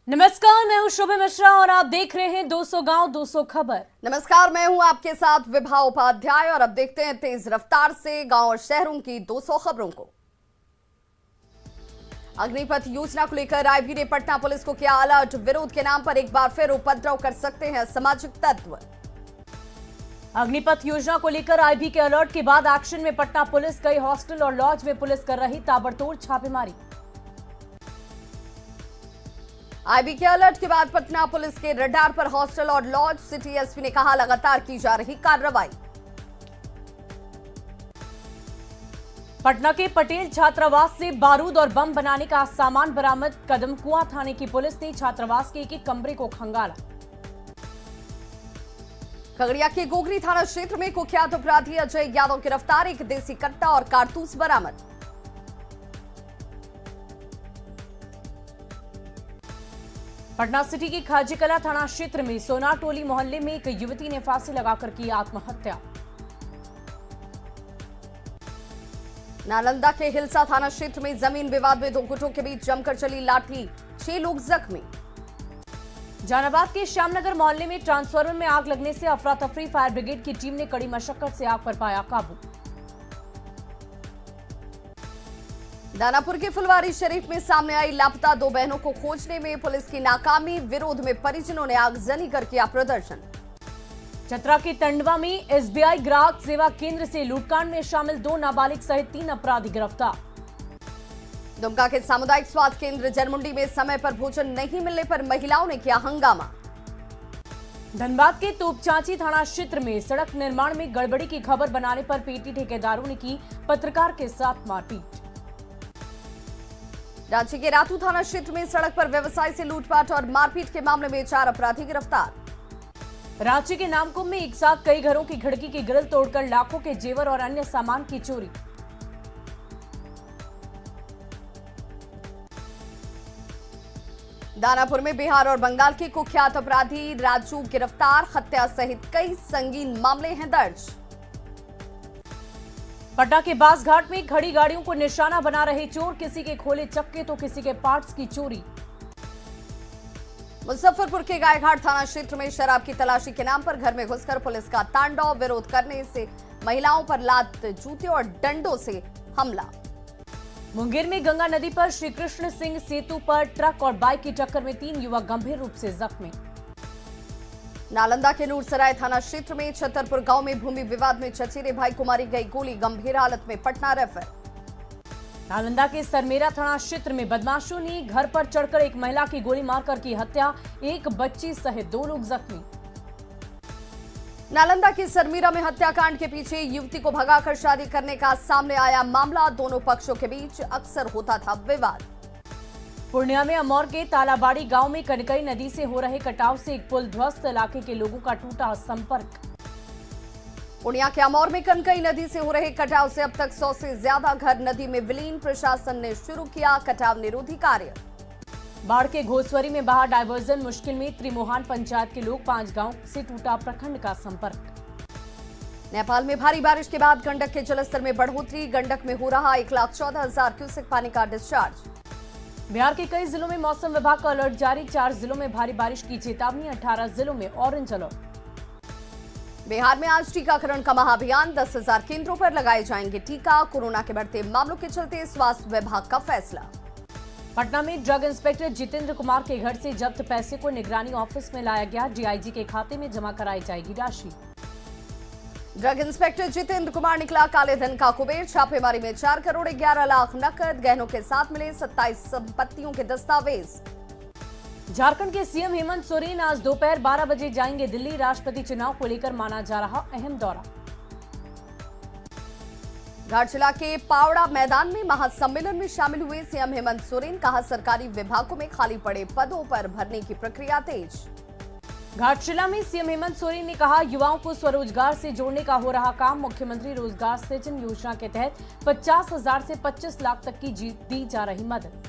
नमस्कार, मैं हूं शुभम मिश्रा और आप देख रहे हैं 200 गांव 200 खबर। नमस्कार, मैं हूं आपके साथ विभा उपाध्याय और अब देखते हैं तेज रफ्तार से गांव और शहरों की 200 खबरों को। अग्निपथ योजना को लेकर आईबी ने पटना पुलिस को किया अलर्ट। विरोध के नाम पर एक बार फिर उपद्रव कर सकते हैं असामाजिक तत्व। अग्निपथ योजना को लेकर आईबी के अलर्ट के बाद एक्शन में पटना पुलिस। कई हॉस्टल और लॉज में पुलिस कर रही ताबड़तोड़ छापेमारी। आईबी के अलर्ट के बाद पटना पुलिस के रडार पर हॉस्टल और लॉज। सिटी एसपी ने कहा लगातार की जा रही कार्रवाई। पटना के पटेल छात्रावास से बारूद और बम बनाने का सामान बरामद। कदमकुआं थाने की पुलिस ने छात्रावास के एक कमरे को खंगाला। खगड़िया के गोगरी थाना क्षेत्र में कुख्यात अपराधी अजय यादव गिरफ्तार। एक देसी कट्टा और कारतूस बरामद। पटना सिटी के खाजीकला थाना क्षेत्र में सोना टोली मोहल्ले में एक युवती ने फांसी लगाकर की आत्महत्या। नालंदा के हिलसा थाना क्षेत्र में जमीन विवाद में दो गुटों के बीच जमकर चली लाठी, 6 लोग जख्मी। जहानाबाद के श्यामनगर मोहल्ले में ट्रांसफार्मर में आग लगने से अफरा तफरी। फायर ब्रिगेड की टीम ने कड़ी मशक्कत से आग पर पाया काबू। दानापुर के फुलवारी शरीफ में सामने आई लापता 2 बहनों को खोजने में पुलिस की नाकामी। विरोध में परिजनों ने आगजनी कर किया प्रदर्शन। चतरा के टंडवा में एसबीआई ग्राहक सेवा केंद्र से लूटकांड में शामिल 2 नाबालिग सहित 3 अपराधी गिरफ्तार। दुमका के सामुदायिक स्वास्थ्य केंद्र जरमुंडी में समय पर भोजन नहीं मिलने पर महिलाओं ने किया हंगामा। धनबाद के तोपचांची थाना क्षेत्र में सड़क निर्माण में गड़बड़ी की खबर बनाने पर पेटी ठेकेदारों ने की पत्रकार के साथ मारपीट। रांची के रातू थाना क्षेत्र में सड़क पर व्यवसायी से लूटपाट और मारपीट के मामले में 4 अपराधी गिरफ्तार। रांची के नामकुम में एक साथ कई घरों की खिड़की की ग्रिल तोड़कर लाखों के जेवर और अन्य सामान की चोरी। दानापुर में बिहार और बंगाल के कुख्यात अपराधी राजू गिरफ्तार। हत्या सहित कई संगीन मामले हैं दर्ज। पटना के बासघाट में खड़ी गाड़ियों को निशाना बना रहे चोर। किसी के खोले चक्के तो किसी के पार्ट्स की चोरी। मुजफ्फरपुर के गायघाट थाना क्षेत्र में शराब की तलाशी के नाम पर घर में घुसकर पुलिस का तांडव। विरोध करने से महिलाओं पर लात, जूते और डंडों से हमला। मुंगेर में गंगा नदी पर श्री कृष्ण सिंह सेतु पर ट्रक और बाइक की टक्कर में 3 युवक गंभीर रूप से जख्मी। नालंदा के नूरसराय थाना क्षेत्र में छतरपुर गांव में भूमि विवाद में चचेरे भाई को मारी गई गोली। गंभीर हालत में पटना रेफर। नालंदा के सरमेरा थाना क्षेत्र में बदमाशों ने घर पर चढ़कर एक महिला की गोली मारकर की हत्या। एक बच्ची सहित 2 लोग जख्मी। नालंदा के सरमीरा में हत्याकांड के पीछे युवती को भगाकर शादी करने का सामने आया मामला। दोनों पक्षों के बीच अक्सर होता था विवाद। पूर्णिया में अमौर के तालाबाड़ी गांव में कनकई नदी से हो रहे कटाव से एक पुल ध्वस्त। इलाके के लोगों का टूटा संपर्क। पूर्णिया के अमौर में कनकई नदी से हो रहे कटाव से अब तक 100 से ज्यादा घर नदी में विलीन। प्रशासन ने शुरू किया कटाव निरोधी कार्य। बाढ़ के घोसवरी में बहा डायवर्जन मुश्किल में। त्रिमोहान पंचायत के लोग 5 गांव से टूटा प्रखंड का संपर्क। नेपाल में भारी बारिश के बाद गंडक के जलस्तर में बढ़ोतरी। गंडक में हो रहा 1,14,000 क्यूसेक पानी का डिस्चार्ज। बिहार के कई जिलों में मौसम विभाग का अलर्ट जारी। 4 जिलों में भारी बारिश की चेतावनी। 18 जिलों में ऑरेंज अलर्ट। बिहार में आज टीकाकरण का महाअभियान। 10,000 केंद्रों पर लगाए जाएंगे टीका। कोरोना के बढ़ते मामलों के चलते स्वास्थ्य विभाग का फैसला। पटना में ड्रग इंस्पेक्टर जितेंद्र कुमार के घर से जब्त पैसे को निगरानी ऑफिस में लाया गया। डीआईजी के खाते में जमा कराई जाएगी राशि। ड्रग इंस्पेक्टर जितेंद्र कुमार निकला काले धन का कुबेर। छापेमारी में 4 करोड़ 11 लाख नकद गहनों के साथ मिले 27 संपत्तियों के दस्तावेज। झारखंड के सीएम हेमंत सोरेन आज दोपहर 12 बजे जाएंगे दिल्ली। राष्ट्रपति चुनाव को लेकर माना जा रहा अहम दौरा। घाटशिला के पावड़ा मैदान में महासम्मेलन में शामिल हुए सीएम हेमंत सोरेन। कहा सरकारी विभागों में खाली पड़े पदों पर भरने की प्रक्रिया तेज। घाटशिला में सीएम हेमंत सोरेन ने कहा युवाओं को स्वरोजगार से जोड़ने का हो रहा काम। मुख्यमंत्री रोजगार सृजन योजना के तहत 50,000 से 25 लाख तक की दी जा रही मदद।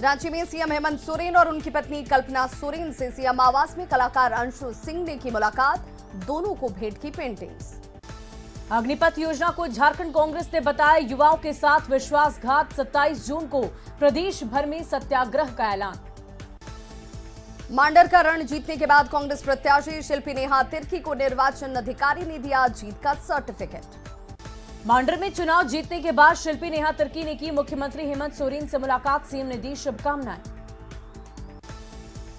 रांची में सीएम हेमंत सोरेन और उनकी पत्नी कल्पना सोरेन से सीएम आवास में कलाकार अंशु सिंह ने की मुलाकात। दोनों को भेंट की पेंटिंग्स। अग्निपथ योजना को झारखंड कांग्रेस ने बताया युवाओं के साथ विश्वासघात। 27 जून को प्रदेश भर में सत्याग्रह का ऐलान। मांडर का रण जीतने के बाद कांग्रेस प्रत्याशी शिल्पी नेहा तिर्की को निर्वाचन अधिकारी ने दिया जीत का सर्टिफिकेट। मांडर में चुनाव जीतने के बाद शिल्पी नेहा तिर्की ने की मुख्यमंत्री हेमंत सोरेन से मुलाकात, सीएम ने दी शुभकामनाएं।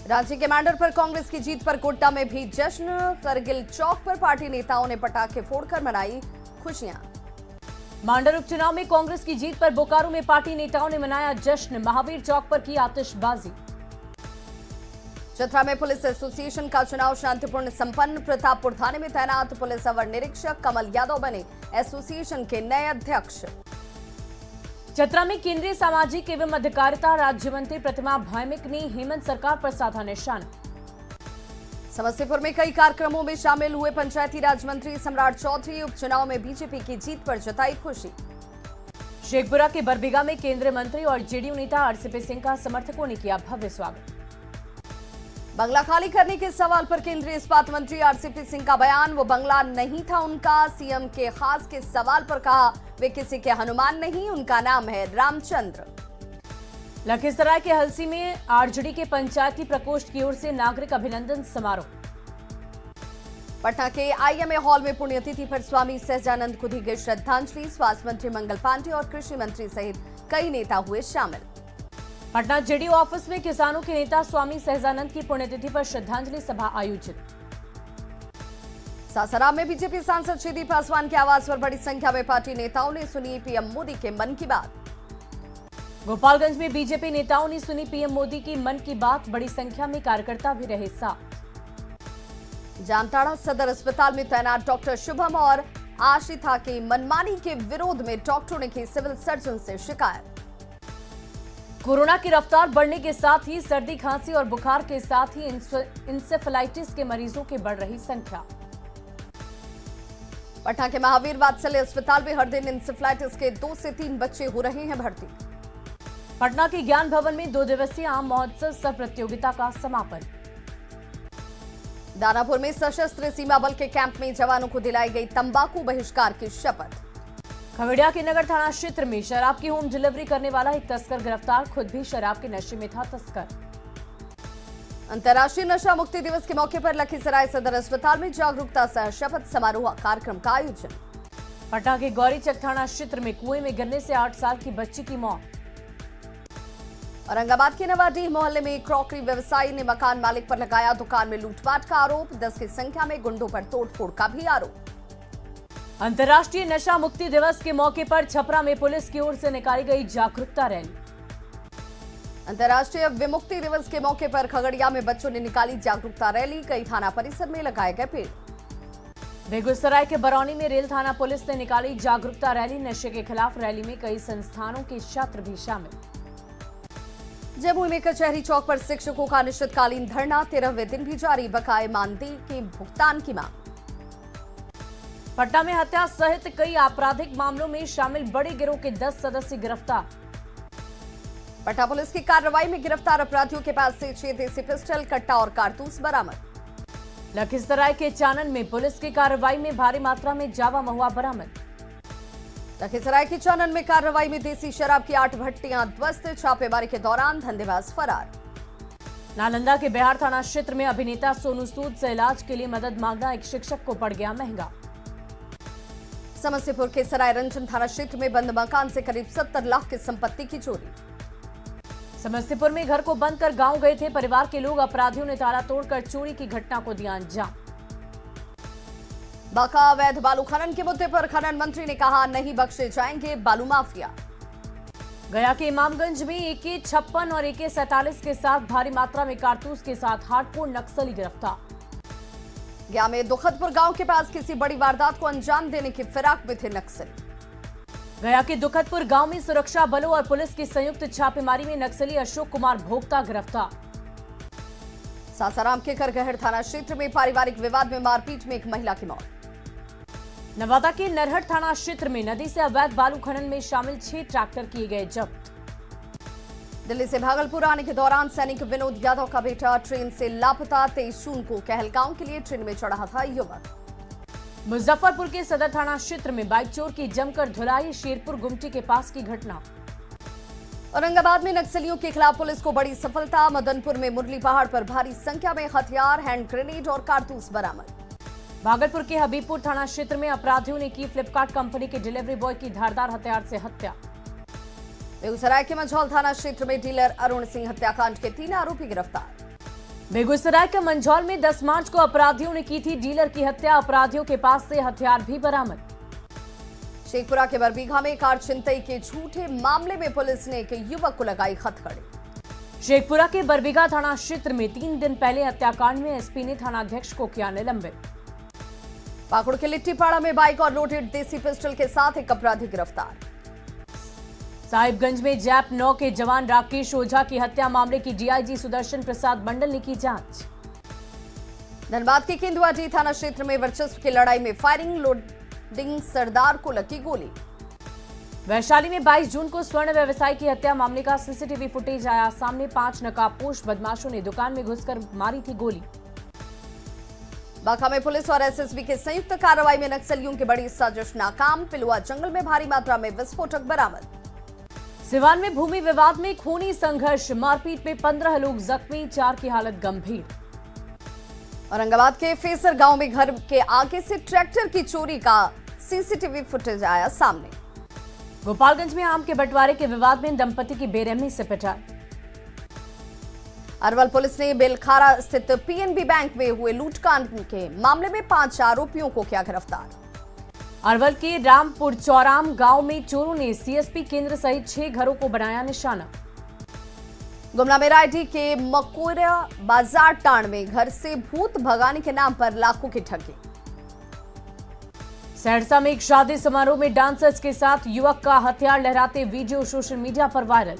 रांची के मांडर पर कांग्रेस की जीत पर कोटा में भी जश्न, करगिल चौक पर पार्टी नेताओं ने पटाखे फोड़कर मनाई खुशियां। मांडर उपचुनाव में कांग्रेस की जीत पर बोकारो में पार्टी नेताओं ने मनाया जश्न, महावीर चौक पर की आतिशबाजी। चतरा में पुलिस एसोसिएशन का चुनाव शांतिपूर्ण संपन्न, प्रतापपुर थाने में तैनात पुलिस अवर निरीक्षक कमल यादव बने एसोसिएशन के नए अध्यक्ष। चतरा में केंद्रीय सामाजिक एवं अधिकारिता राज्य मंत्री प्रतिमा भौमिक ने हेमंत सरकार पर साधा निशाना। समस्तीपुर में कई कार्यक्रमों में शामिल हुए पंचायती राज मंत्री सम्राट चौधरी, उपचुनाव में बीजेपी की जीत पर जताई खुशी। शेखपुरा के बरबीघा में केंद्रीय मंत्री और जेडीयू नेता आरसीपी सिंह का समर्थकों ने किया भव्य स्वागत। बंगला खाली करने के सवाल पर केंद्रीय इस्पात मंत्री आरसीपी सिंह का बयान, वो बंगला नहीं था उनका। सीएम के खास के सवाल पर कहा, वे किसी के हनुमान नहीं, उनका नाम है रामचंद्र। लखीसराय के हलसी में आरजेडी के पंचायती प्रकोष्ठ की ओर से नागरिक अभिनंदन समारोह। पटना के आईएमए हॉल में पुण्यतिथि पर स्वामी सहजानंद को दी गई श्रद्धांजलि, स्वास्थ्य मंत्री मंगल पांडे और कृषि मंत्री सहित कई नेता हुए शामिल। पटना जेडीयू ऑफिस में किसानों के नेता स्वामी सहजानंद की पुण्यतिथि पर श्रद्धांजलि सभा आयोजित। सासाराम में बीजेपी सांसद श्री पासवान के आवास पर बड़ी संख्या में पार्टी नेताओं ने सुनी पीएम मोदी के मन की बात। गोपालगंज में बीजेपी नेताओं ने सुनी पीएम मोदी की मन की बात, बड़ी संख्या में कार्यकर्ता भी रहे साथ। जामताड़ा सदर अस्पताल में तैनात डॉक्टर शुभम और आशिता की मनमानी के विरोध में डॉक्टरों ने की सिविल सर्जन से शिकायत। कोरोना की रफ्तार बढ़ने के साथ ही सर्दी, खांसी और बुखार के साथ ही इंसेफेलाइटिस के मरीजों की बढ़ रही संख्या। पटना के महावीर वात्सल्य अस्पताल में हर दिन इंसेफेलाइटिस के 2 से 3 बच्चे हो रहे हैं भर्ती। पटना के ज्ञान भवन में 2 दिवसीय आम महोत्सव सह प्रतियोगिता का समापन। दानापुर में सशस्त्र सीमा बल के कैंप में जवानों को दिलाई गई तंबाकू बहिष्कार की शपथ। खगड़िया के नगर थाना क्षेत्र में शराब की होम डिलीवरी करने वाला एक तस्कर गिरफ्तार, खुद भी शराब के नशे में था तस्कर। अंतर्राष्ट्रीय नशा मुक्ति दिवस के मौके पर लखीसराय सदर अस्पताल में जागरूकता सह शपथ समारोह कार्यक्रम का आयोजन। पटना के गौरीचक थाना क्षेत्र में कुएं में गिरने से 8 साल की बच्ची की मौत। औरंगाबाद के नवाडीह मोहल्ले में क्रॉकरी व्यवसायी ने मकान मालिक पर लगाया दुकान में लूटपाट का आरोप, 10 की संख्या में गुंडों पर तोड़फोड़ का भी आरोप। अंतर्राष्ट्रीय नशा मुक्ति दिवस के मौके पर छपरा में पुलिस की ओर से निकाली गई जागरूकता रैली। अंतर्राष्ट्रीय विमुक्ति दिवस के मौके पर खगड़िया में बच्चों ने निकाली जागरूकता रैली, कई थाना परिसर में लगाए गए पेड़। बेगूसराय के बरौनी में रेल थाना पुलिस ने निकाली जागरूकता रैली, नशे के खिलाफ रैली में कई संस्थानों के छात्र भी शामिल। जमुई में कचहरी चौक पर शिक्षकों का अनिश्चितकालीन धरना, 13वें दिन भी जारी, बकाये मानदेय के भुगतान की मांग। पटना में हत्या सहित कई आपराधिक मामलों में शामिल बड़े गिरोह के 10 सदस्य गिरफ्तार। पटना पुलिस की कार्रवाई में गिरफ्तार अपराधियों के पास से 6 देसी पिस्टल, कट्टा और कारतूस बरामद। लखीसराय के चानन में पुलिस की कार्रवाई में भारी मात्रा में जावा महुआ बरामद। लखीसराय की चानन में कार्रवाई में देसी शराब की 8 भट्टियां ध्वस्त, छापेमारी के दौरान धंधेबाज फरार। नालंदा के बिहार थाना क्षेत्र में अभिनेता सोनू सूद से इलाज के लिए मदद मांगना एक शिक्षक को पड़ गया महंगा। समस्तीपुर के सराय रंजन थाना क्षेत्र में बंद मकान से करीब 70 लाख की संपत्ति की चोरी। समस्तीपुर में घर को बंद कर गांव गए थे परिवार के लोग, अपराधियों ने ताला तोड़कर चोरी की घटना को दिया अंजाम। बांका अवैध बालू खनन के मुद्दे पर खनन मंत्री ने कहा, नहीं बख्शे जाएंगे बालू माफिया। गया के इमामगंज में AK-56 और AK-47 के साथ भारी मात्रा में कारतूस के साथ हार्डकोर नक्सली गिरफ्तार। गया में दुखदपुर गांव के पास किसी बड़ी वारदात को अंजाम देने की फिराक में थे नक्सली। गया के दुखदपुर गांव में सुरक्षा बलों और पुलिस की संयुक्त छापेमारी में नक्सली अशोक कुमार भोक्ता गिरफ्तार। सासाराम के करगहर थाना क्षेत्र में पारिवारिक विवाद में मारपीट में एक महिला की मौत। नवादा के नरहट थाना क्षेत्र में नदी से अवैध बालू खनन में शामिल 6 ट्रैक्टर किए गए जब्त। दिल्ली से भागलपुर आने के दौरान सैनिक विनोद यादव का बेटा ट्रेन से लापता, 23 जून को कहलगांव के लिए ट्रेन में चढ़ा था युवक। मुजफ्फरपुर के सदर थाना क्षेत्र में बाइक चोर की जमकर धुलाई, शेरपुर गुमटी के पास की घटना। औरंगाबाद में नक्सलियों के खिलाफ पुलिस को बड़ी सफलता। मदनपुर में मुरली पहाड़ पर भारी संख्या में हथियार, हैंड ग्रेनेड और कारतूस बरामद। भागलपुर के हबीबपुर थाना क्षेत्र में अपराधियों ने की फ्लिपकार्ट कंपनी के डिलीवरी बॉय की धारदार हथियार से हत्या। बेगूसराय के मंझौल थाना क्षेत्र में डीलर अरुण सिंह हत्याकांड के 3 आरोपी गिरफ्तार। बेगूसराय के मंझौल में 10 मार्च को अपराधियों ने की थी डीलर की हत्या। अपराधियों के पास से हथियार भी बरामद। शेखपुरा के बरबीघा में कार छिनतई के झूठे मामले में पुलिस ने एक युवक को लगाई हथकड़ी। शेखपुरा के बरबीघा थाना क्षेत्र में 3 दिन पहले हत्याकांड में एसपी ने थानाध्यक्ष को किया निलंबित। पाकुड़ के लिट्टीपाड़ा में बाइक और लोडेड देसी पिस्टल के साथ एक अपराधी गिरफ्तार। साहिबगंज में जैप 9 के जवान राकेश ओझा की हत्या मामले की डीआईजी सुदर्शन प्रसाद मंडल ने की जांच। धनबाद के केंदुआजी थाना क्षेत्र में वर्चस्व की लड़ाई में फायरिंग, लोडिंग सरदार को लगी गोली। वैशाली में 22 जून को स्वर्ण व्यवसायी की हत्या मामले का सीसीटीवी फुटेज आया सामने। 5 नकाबपोश बदमाशों ने दुकान में घुसकर मारी थी गोली। बांका में पुलिस और एसएसबी के संयुक्त कार्रवाई में नक्सलियों की बड़ी साजिश नाकाम। पिलुआ जंगल में भारी मात्रा में विस्फोटक बरामद। सिवान में भूमि विवाद में खूनी संघर्ष, मारपीट में 15 लोग जख्मी, 4 की हालत गंभीर। औरंगाबाद के फेसर गांव में घर के आगे से ट्रैक्टर की चोरी का सीसीटीवी फुटेज आया सामने। गोपालगंज में आम के बंटवारे के विवाद में दंपति की बेरहमी से पिटाई। अरवल पुलिस ने बेलखारा स्थित पीएनबी बैंक में हुए लूटकांड के मामले में 5 आरोपियों को किया गिरफ्तार। अरवल के रामपुर चौराम गांव में चोरों ने सीएसपी केंद्र सहित 6 घरों को बनाया निशाना। गुमला में रायडी के मकोरिया बाजार टांड में घर से भूत भगाने के नाम पर लाखों की ठगी। सहरसा में एक शादी समारोह में डांसर्स के साथ युवक का हथियार लहराते वीडियो सोशल मीडिया पर वायरल।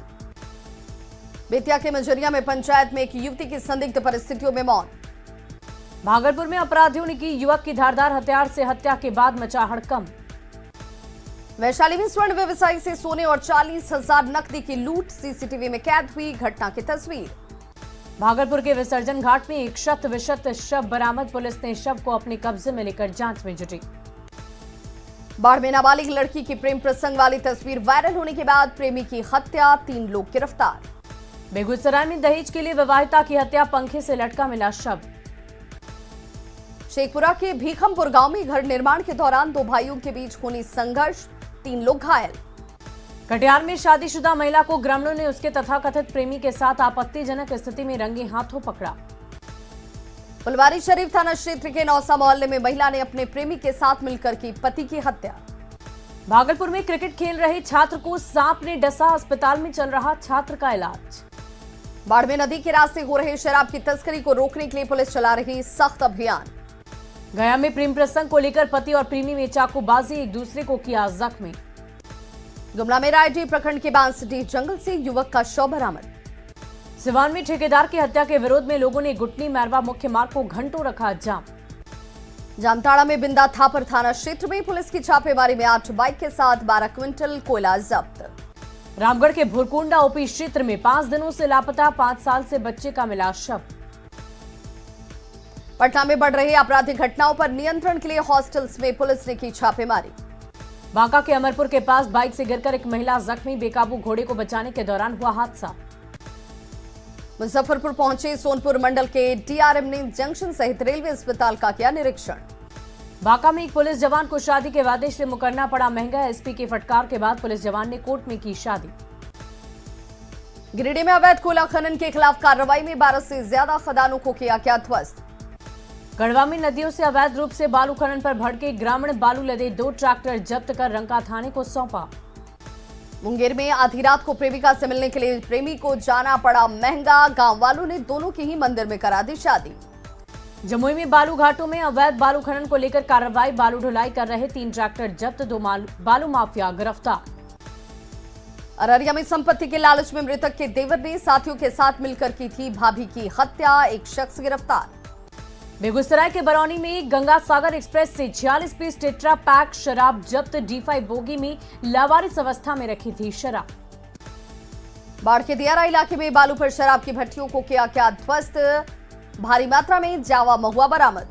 बेतिया के मजरिया में पंचायत में एक युवती की संदिग्ध परिस्थितियों में मौत। भागलपुर में अपराधियों ने की युवक की धारदार हथियार से हत्या के बाद मचा हड़कंप। वैशाली में स्वर्ण व्यवसायी से सोने और 40,000 नकदी की लूट, सीसीटीवी में कैद हुई घटना की तस्वीर। भागलपुर के विसर्जन घाट में एक शत विशत शव बरामद। पुलिस ने शव को अपने कब्जे में लेकर जांच में जुटी। बाढ़ में नाबालिग लड़की की प्रेम प्रसंग वाली तस्वीर वायरल होने के बाद प्रेमी की हत्या, 3 लोग गिरफ्तार। बेगूसराय में दहेज के लिए विवाहिता की हत्या, पंखे से लटका मिला शव। शेखपुरा के भीखमपुर गांव में घर निर्माण के दौरान 2 भाइयों के बीच खूनी संघर्ष, 3 लोग घायल। कटिहार में शादीशुदा महिला को ग्रामीणों ने उसके तथाकथित प्रेमी के साथ आपत्तिजनक स्थिति में रंगे हाथों पकड़ा। फुलवारी शरीफ थाना क्षेत्र के नौसा मोहल्ले में महिला ने अपने प्रेमी के साथ मिलकर की पति की हत्या। भागलपुर में क्रिकेट खेल रहे छात्र को सांप ने डसा, अस्पताल में चल रहा छात्र का इलाज। बाड़मेर नदी के रास्ते हो रहे शराब की तस्करी को रोकने के लिए पुलिस चला रही सख्त अभियान। गया में प्रेम प्रसंग को लेकर पति और प्रेमी में चाकूबाजी, एक दूसरे को किया जख्मी। गुमला में रायडी प्रखंड के बांसडीह जंगल से युवक का शव बरामद। सिवान में ठेकेदार की हत्या के विरोध में लोगों ने गुटनी मैरवा मुख्य मार्ग को घंटों रखा जाम। जामताड़ा में बिंदा थापर थाना क्षेत्र में पुलिस की छापेमारी में 8 बाइक के साथ 12 क्विंटल कोयला जब्त। रामगढ़ के भुरकुंडा ओपी क्षेत्र में 5 दिनों से लापता 5 साल से बच्चे का मिला शव। पटना में बढ़ रही आपराधिक घटनाओं पर नियंत्रण के लिए हॉस्टल्स में पुलिस ने की छापेमारी। बांका के अमरपुर के पास बाइक से गिरकर एक महिला जख्मी, बेकाबू घोड़े को बचाने के दौरान हुआ हादसा। मुजफ्फरपुर पहुंचे सोनपुर मंडल के डीआरएम ने जंक्शन सहित रेलवे अस्पताल का किया निरीक्षण। बांका में एक पुलिस जवान को शादी के वादे से मुकरना पड़ा महंगा। एसपी के फटकार के बाद पुलिस जवान ने कोर्ट में की शादी। गिरिडीह में अवैध कोयला खनन के खिलाफ कार्रवाई में 12 से ज्यादा खदानों को किया गया ध्वस्त। गढ़वा में नदियों से अवैध रूप से बालू खनन पर भड़के ग्रामीण, बालू लदे 2 ट्रैक्टर जब्त कर रंका थाने को सौंपा। मुंगेर में आधी रात को प्रेमिका से मिलने के लिए प्रेमी को जाना पड़ा महंगा। गांव वालों ने दोनों की ही मंदिर में करा दी शादी। जमुई में बालू घाटों में अवैध बालू खनन को लेकर कार्रवाई, बालू ढुलाई कर रहे 3 ट्रैक्टर जब्त, 2 बालू माफिया गिरफ्तार। अररिया में संपत्ति के लालच में मृतक के देवर ने साथियों के साथ मिलकर की थी भाभी की हत्या, एक शख्स गिरफ्तार। बेगूसराय के बरौनी में गंगा सागर एक्सप्रेस से 46 पीस टेट्रा पैक शराब जब्त, D5 बोगी में लावारिस अवस्था में रखी थी शराब। बाढ़ के दियारा इलाके में बालू पर शराब की भट्टियों को किया क्या ध्वस्त, भारी मात्रा में जावा महुआ बरामद।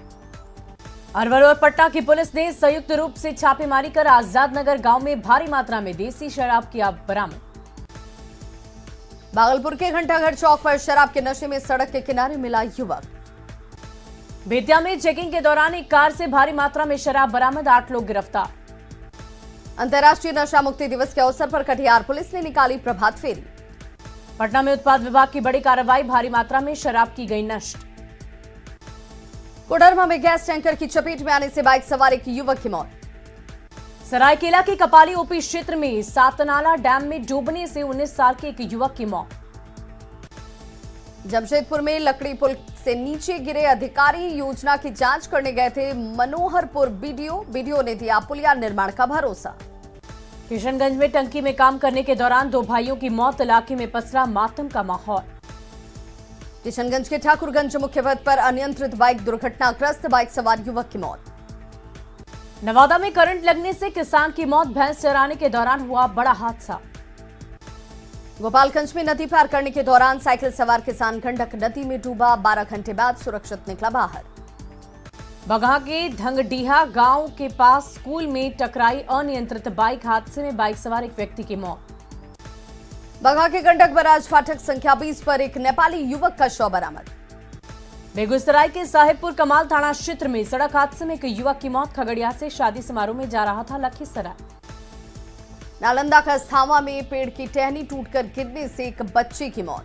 अरवल और पटना की पुलिस ने संयुक्त रूप से छापेमारी कर आजाद नगर गांव में भारी मात्रा में देसी शराब किया बरामद। भागलपुर के घंटाघर चौक पर शराब के नशे में सड़क के किनारे मिला युवक। बेतिया में चेकिंग के दौरान एक कार से भारी मात्रा में शराब बरामद, 8 लोग गिरफ्तार। अंतर्राष्ट्रीय नशा मुक्ति दिवस के अवसर पर कटिहार पुलिस ने निकाली प्रभात फेरी। पटना में उत्पाद विभाग की बड़ी कार्रवाई, भारी मात्रा में शराब की गई नष्ट। कोडरमा में गैस टैंकर की चपेट में आने से बाइक सवार एक युवक की मौत। सरायकेला के कपाली ओपी क्षेत्र में सातनाला डैम में डूबने से 19 साल के एक युवक की मौत। जमशेदपुर में लकड़ी पुल से नीचे गिरे अधिकारी योजना की जांच करने गए थे मनोहरपुर बीडीओ ने दिया पुलिया निर्माण का भरोसा। किशनगंज में टंकी में काम करने के दौरान 2 भाइयों की मौत, इलाके में पसरा मातम का माहौल। किशनगंज के ठाकुरगंज मुख्य पथ पर अनियंत्रित बाइक दुर्घटनाग्रस्त, बाइक सवार युवक की मौत। नवादा में करंट लगने से किसान की मौत, भैंस चराने के दौरान हुआ बड़ा हादसा। गोपालगंज में नदी पार करने के दौरान साइकिल सवार किसान गंडक नदी में डूबा, 12 घंटे बाद सुरक्षित निकला बाहर। बगहा के ढंगडीहा गांव के पास स्कूल में टकराई अनियंत्रित बाइक, हादसे में बाइक सवार एक व्यक्ति की मौत। बगहा के गंडक बराज फाटक संख्या 20 पर एक नेपाली युवक का शव बरामद। बेगूसराय के साहिबपुर कमाल थाना क्षेत्र में सड़क हादसे में एक युवक की मौत, खगड़िया से शादी समारोह में जा रहा था लखीसराय। नालंदा का स्थावा में पेड़ की टहनी टूटकर गिरने से एक बच्चे की मौत।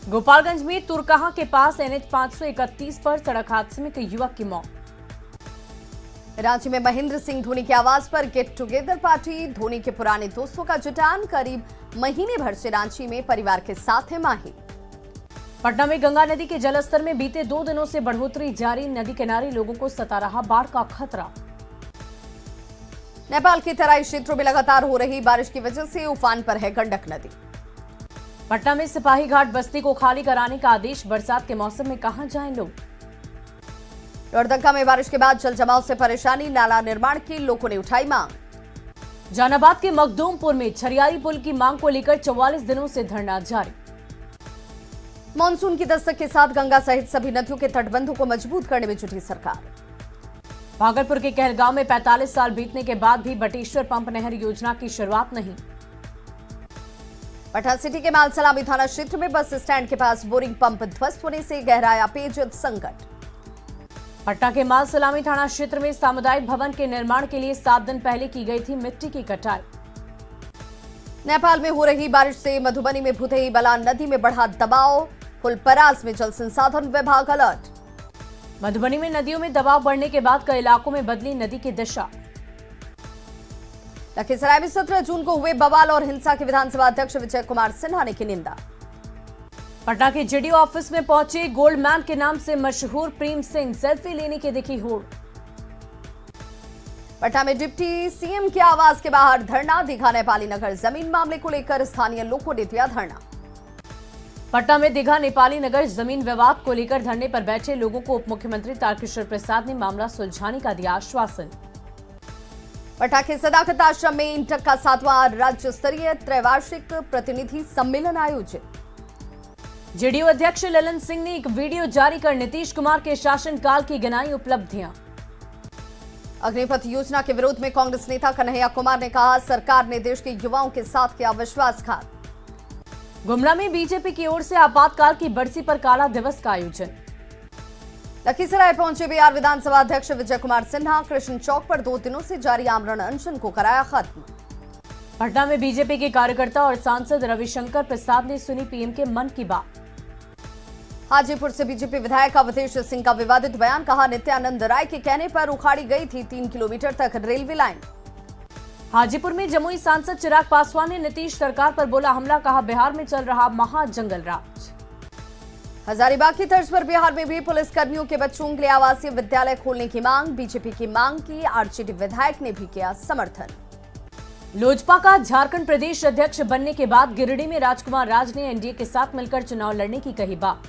गोपालगंज में तुरकहा के पास NH 531 पर सड़क हादसे में एक युवक की मौत। रांची में महेंद्र सिंह धोनी के आवास पर गेट टुगेदर पार्टी, धोनी के पुराने दोस्तों का जुटान, करीब महीने भर से रांची में परिवार के साथ है माही। पटना में गंगा नदी के जलस्तर में बीते 2 दिनों से बढ़ोतरी जारी, नदी किनारे लोगों को सता रहा बाढ़ का खतरा। नेपाल के तराई क्षेत्रों में लगातार हो रही बारिश की वजह से उफान पर है गंडक नदी। पटना में सिपाही घाट बस्ती को खाली कराने का आदेश, बरसात के मौसम में कहां जाएं लोग। लोहरदगा में बारिश के बाद जल जमाव से परेशानी, नाला निर्माण की लोगों ने उठाई मांग। जहानाबाद के मखदूमपुर में छरियारी पुल की मांग को लेकर 44 दिनों से धरना जारी। मानसून की दस्तक के साथ गंगा सहित सभी नदियों के तटबंधों को मजबूत करने में जुटी सरकार। भागलपुर के कहलगांव में 45 साल बीतने के बाद भी बटेश्वर पंप नहर योजना की शुरुआत नहीं। पटना सिटी के मालसलामी थाना क्षेत्र में बस स्टैंड के पास बोरिंग पंप ध्वस्त होने से गहराया पेयजल संकट। पटना के मालसलामी थाना क्षेत्र में सामुदायिक भवन के निर्माण के लिए 7 दिन पहले की गई थी मिट्टी की कटाई। नेपाल में हो रही बारिश से मधुबनी में भूतही बलान नदी में बढ़ा दबाव, फुलपरास में जल संसाधन विभाग अलर्ट। मधुबनी में नदियों में दबाव बढ़ने के बाद कई इलाकों में बदली नदी की दिशा। लखीसराय में 17 जून को हुए बवाल और हिंसा के विधानसभा अध्यक्ष विजय कुमार सिन्हा ने की निंदा। पटना के जेडीओ ऑफिस में पहुंचे गोल्डमैन के नाम से मशहूर प्रेम सिंह, सेल्फी लेने की दिखी होड़। पटना में डिप्टी सीएम के आवास के बाहर धरना, दीघा नेपाली नगर जमीन मामले को लेकर स्थानीय लोगों ने दिया धरना। पटना में दीघा नेपाली नगर जमीन विवाद को लेकर धरने पर बैठे लोगों को उप मुख्यमंत्री तारकिशोर प्रसाद ने मामला सुलझाने का दिया आश्वासन। पटना के सदाकत आश्रम में इंटक का 7वां राज्य स्तरीय त्रैवार्षिक प्रतिनिधि सम्मेलन आयोजित। जेडीयू अध्यक्ष ललन सिंह ने एक वीडियो जारी कर नीतीश कुमार के शासनकाल की गिनाई उपलब्धियां। अग्निपथ योजना के विरोध में कांग्रेस नेता कन्हैया कुमार ने कहा, सरकार ने देश के युवाओं के साथ किया विश्वासघात। गुमला में बीजेपी की ओर से आपातकाल की बरसी पर काला दिवस का आयोजन। लखीसराय पहुंचे बिहार विधानसभा अध्यक्ष विजय कुमार सिन्हा, कृष्ण चौक पर 2 दिनों से जारी आमरण अनशन को कराया खत्म। पटना में बीजेपी के कार्यकर्ता और सांसद रविशंकर प्रसाद ने सुनी पीएम के मन की बात। हाजीपुर से बीजेपी विधायक अवधेश सिंह का विवादित बयान, कहा नित्यानंद राय के कहने पर उखाड़ी गई थी 3 किलोमीटर तक रेलवे लाइन। हाजीपुर में जमुई सांसद चिराग पासवान ने नीतीश सरकार पर बोला हमला, कहा बिहार में चल रहा महाजंगल राज। हजारीबाग की तर्ज पर बिहार में भी पुलिस कर्मियों के बच्चों के लिए आवासीय विद्यालय खोलने की मांग, बीजेपी की मांग की आरजेडी विधायक ने भी किया समर्थन। लोजपा का झारखंड प्रदेश अध्यक्ष बनने के बाद गिरिडीह में राजकुमार राज ने एनडीए के साथ मिलकर चुनाव लड़ने की कही बात।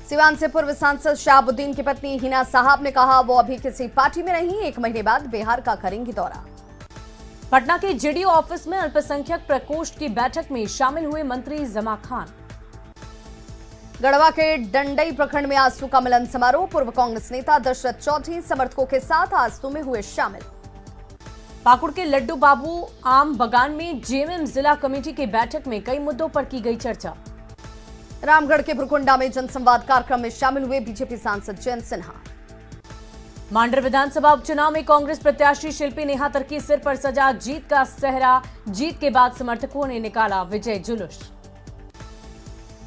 सिवान से पूर्व सांसद शहाबुद्दीन की पत्नी हिना साहब ने कहा वो अभी किसी पार्टी में नहीं, 1 महीने बाद बिहार का करेंगी दौरा। पटना के जेडीयू ऑफिस में अल्पसंख्यक प्रकोष्ठ की बैठक में शामिल हुए मंत्री जमा खान। गढ़वा के डंडई प्रखंड में आस्तू का मिलन समारोह, पूर्व कांग्रेस नेता दशरथ चौधरी समर्थकों के साथ आस्तू में हुए शामिल। पाकुड़ के लड्डू बाबू आम बगान में जेएमएम जिला कमेटी की बैठक में कई मुद्दों पर की गई चर्चा। रामगढ़ के भुरकुंडा में जनसंवाद कार्यक्रम में शामिल हुए बीजेपी सांसद जयंत सिन्हा। मांडर विधानसभा उपचुनाव में कांग्रेस प्रत्याशी शिल्पी नेहा तिर्की सिर पर सजा जीत का सेहरा, जीत के बाद समर्थकों ने निकाला विजय जुलूस।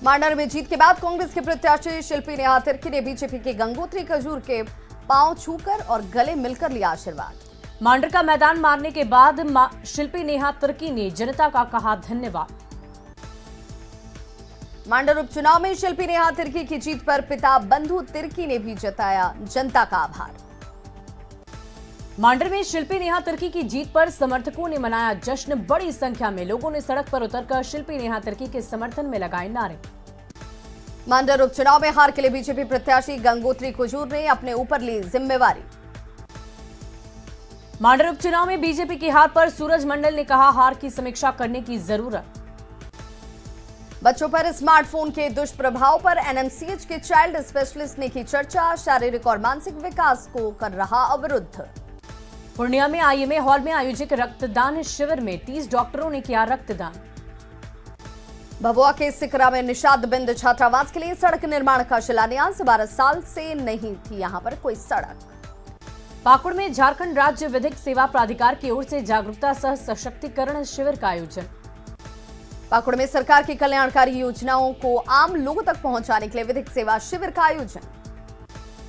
मांडर में जीत के बाद कांग्रेस के प्रत्याशी शिल्पी नेहा तिर्की ने बीजेपी के गंगोत्री खजूर के पांव छूकर और गले मिलकर लिया आशीर्वाद। मांडर का मैदान मारने के बाद शिल्पी नेहा तिर्की ने जनता का कहा धन्यवाद। मांडर उपचुनाव में शिल्पी नेहा तिर्की की जीत पर पिता बंधु तिर्की ने भी जताया जनता का आभार। मांडर में शिल्पी नेहा तिर्की की जीत पर समर्थकों ने मनाया जश्न। बड़ी संख्या में लोगों ने सड़क पर उतरकर शिल्पी नेहा तिर्की के समर्थन में लगाए नारे। मांडर उपचुनाव में हार के लिए बीजेपी प्रत्याशी गंगोत्री कुजूर ने अपने ऊपर ली जिम्मेवारी। मांडर उपचुनाव में बीजेपी की हार पर सूरज मंडल ने कहा हार की समीक्षा करने की जरूरत। बच्चों पर स्मार्टफोन के दुष्प्रभाव पर एनएमसीएच के चाइल्ड स्पेशलिस्ट ने की चर्चा। शारीरिक और मानसिक विकास को कर रहा अवरुद्ध। पूर्णिया में आईएमए हॉल में आयोजित रक्तदान शिविर में 30 डॉक्टरों ने किया रक्तदान। भभुआ के सिकरा में निषाद बिंद छात्रावास के लिए सड़क निर्माण का शिलान्यास। 12 साल से नहीं थी यहां पर कोई सड़क। पाकुड़ में झारखंड राज्य विधिक सेवा प्राधिकार की ओर से जागरूकता सह सशक्तिकरण शिविर का आयोजन। पाकुड़ में सरकार की कल्याणकारी योजनाओं को आम लोगों तक पहुंचाने के लिए विधिक सेवा शिविर का आयोजन।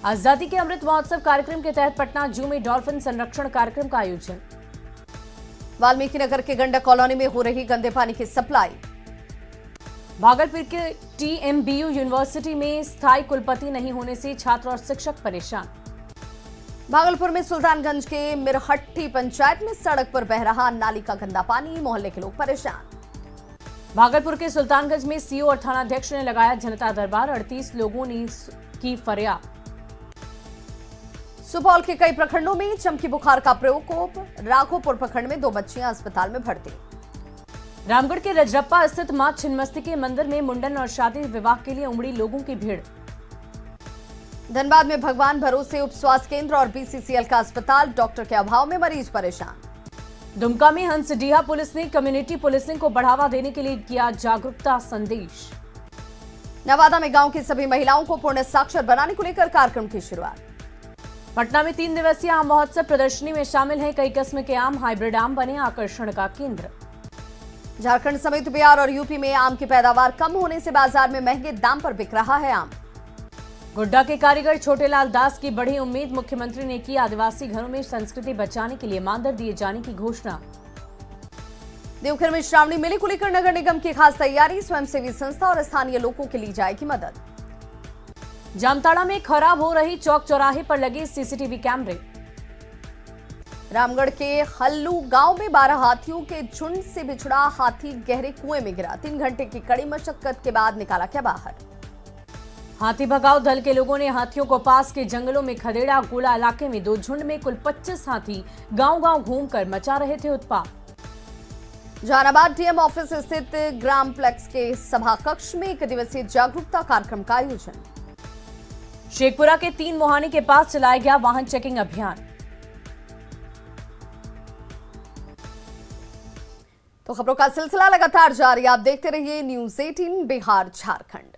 आजादी के अमृत महोत्सव कार्यक्रम के तहत पटना जू में डॉल्फिन संरक्षण कार्यक्रम का आयोजन। वाल्मीकि नगर के गंडक कॉलोनी में हो रही गंदे पानी की सप्लाई। भागलपुर के टीएमबीयू यूनिवर्सिटी में स्थायी कुलपति नहीं होने से छात्र और शिक्षक परेशान। भागलपुर में सुल्तानगंज के मिरहट्टी पंचायत में सड़क पर बह रहा नाली का गंदा पानी। मोहल्ले के लोग परेशान। भागलपुर के सुल्तानगंज में सीओ और थानाध्यक्ष ने लगाया जनता दरबार। 38 लोगों ने की फरियाद। सुपौल के कई प्रखंडों में चमकी बुखार का प्रकोप। राघोपुर प्रखंड में 2 बच्चियां अस्पताल में भर्ती। रामगढ़ के रजरप्पा स्थित मां छिन्नमस्तिके मंदिर में मुंडन और शादी विवाह के लिए उमड़ी लोगों की भीड़। धनबाद में भगवान भरोसे उप स्वास्थ्य केंद्र और बीसीसीएल का अस्पताल। डॉक्टर के अभाव में मरीज परेशान। दुमका में हंसडीहा पुलिस ने कम्युनिटी पुलिसिंग को बढ़ावा देने के लिए किया जागरूकता संदेश। नवादा में गांव की सभी महिलाओं को पूर्ण साक्षर बनाने को लेकर कार्यक्रम की शुरुआत। पटना में 3 दिवसीय आम महोत्सव प्रदर्शनी में शामिल है कई किस्म के आम। हाइब्रिड आम बने आकर्षण का केंद्र। झारखंड समेत बिहार और यूपी में आम की पैदावार कम होने से बाजार में महंगे दाम पर बिक रहा है आम। गोड्डा के कारीगर छोटेलाल दास की बढ़ी उम्मीद। मुख्यमंत्री ने की आदिवासी घरों में संस्कृति बचाने के लिए मानदेय दिए जाने की घोषणा। देवघर में श्रावणी मेले को लेकर नगर निगम की खास तैयारी। स्वयंसेवी संस्था और स्थानीय लोगों के ली जाएगी मदद। जामताड़ा में खराब हो रही चौक चौराहे पर लगे सीसीटीवी कैमरे। रामगढ़ के हल्लू गांव में 12 हाथियों के झुंड से बिछड़ा हाथी गहरे कुएं में गिरा। 3 घंटे की कड़ी मशक्कत के बाद निकाला क्या बाहर। हाथी भगाओ दल के लोगों ने हाथियों को पास के जंगलों में खदेड़ा। गोला इलाके में 2 झुंड में कुल 25 हाथी गांव-गांव घूमकर मचा रहे थे उत्पात। जहानाबाद डीएम ऑफिस स्थित ग्राम प्लेक्स के सभा कक्ष में 1 दिवसीय जागरूकता कार्यक्रम का आयोजन। शेखपुरा के 3 मोहानी के पास चलाया गया वाहन चेकिंग अभियान। तो खबरों का सिलसिला लगातार जारी। आप देखते रहिए न्यूज़ 18 बिहार झारखंड।